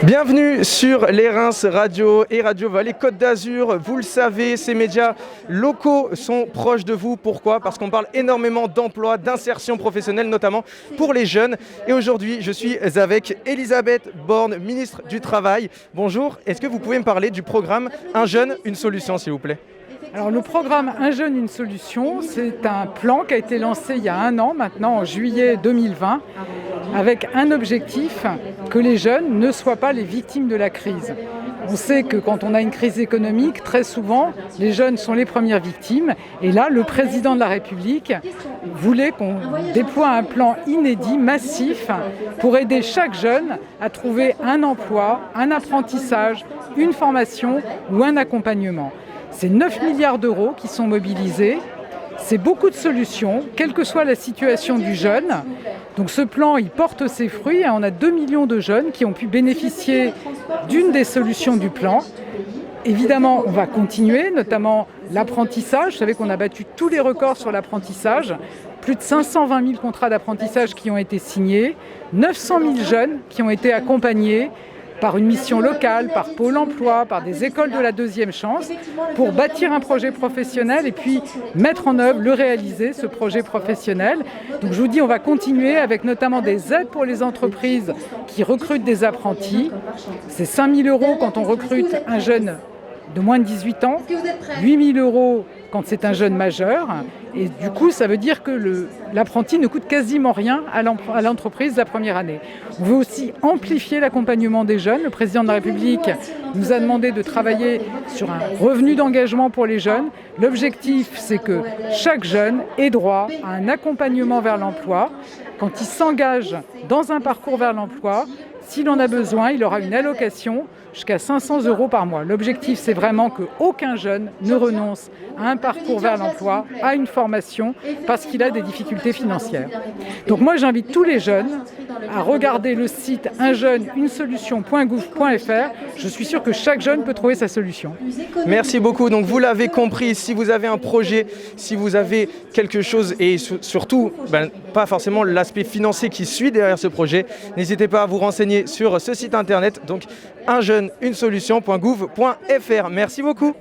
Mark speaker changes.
Speaker 1: Bienvenue sur les Reims Radio et Radio Vallée Côte d'Azur. Vous le savez, ces médias locaux sont proches de vous. Pourquoi ? Parce qu'on parle énormément d'emploi, d'insertion professionnelle, notamment pour les jeunes. Et aujourd'hui, je suis avec Elisabeth Borne, ministre du Travail. Bonjour, est-ce que vous pouvez me parler du programme Un jeune, une solution, s'il vous plaît ?
Speaker 2: Alors le programme Un jeune, une solution, c'est un plan qui a été lancé il y a 1 an maintenant, en juillet 2020, avec un objectif, que les jeunes ne soient pas les victimes de la crise. On sait que quand on a une crise économique, très souvent, les jeunes sont les premières victimes. Et là, le président de la République voulait qu'on déploie un plan inédit, massif, pour aider chaque jeune à trouver un emploi, un apprentissage, une formation ou un accompagnement. C'est 9 milliards d'euros qui sont mobilisés. C'est beaucoup de solutions, quelle que soit la situation du jeune. Donc ce plan, il porte ses fruits. On a 2 millions de jeunes qui ont pu bénéficier d'une des solutions du plan. Évidemment, on va continuer, notamment l'apprentissage. Vous savez qu'on a battu tous les records sur l'apprentissage. Plus de 520 000 contrats d'apprentissage qui ont été signés. 900 000 jeunes qui ont été accompagnés par une mission locale, par Pôle emploi, par des écoles de la deuxième chance, pour bâtir un projet professionnel et puis mettre en œuvre, le réaliser, ce projet professionnel. Donc je vous dis, on va continuer avec notamment des aides pour les entreprises qui recrutent des apprentis. C'est 5 000 € quand on recrute un jeune de moins de 18 ans, 8 000 € quand c'est un jeune majeur. Et du coup, ça veut dire que l'apprenti ne coûte quasiment rien à l'entreprise la première année. On veut aussi amplifier l'accompagnement des jeunes. Le président de la République nous a demandé de travailler sur un revenu d'engagement pour les jeunes. L'objectif, c'est que chaque jeune ait droit à un accompagnement vers l'emploi. Quand il s'engage dans un parcours vers l'emploi, s'il en a besoin, il aura une allocation jusqu'à 500 € par mois. L'objectif, c'est vraiment qu'aucun jeune ne renonce à un parcours vers l'emploi, à une formation, parce qu'il a des difficultés financières. Donc moi, j'invite tous les jeunes à regarder le site unjeune-une-solution.gouv.fr. Je suis sûre que chaque jeune peut trouver sa solution.
Speaker 1: Merci beaucoup. Donc vous l'avez compris, si vous avez un projet, si vous avez quelque chose et surtout, pas forcément l'aspect financier qui suit derrière ce projet, n'hésitez pas à vous renseigner sur ce site internet, donc unjeune-une-solution.gouv.fr. Merci beaucoup.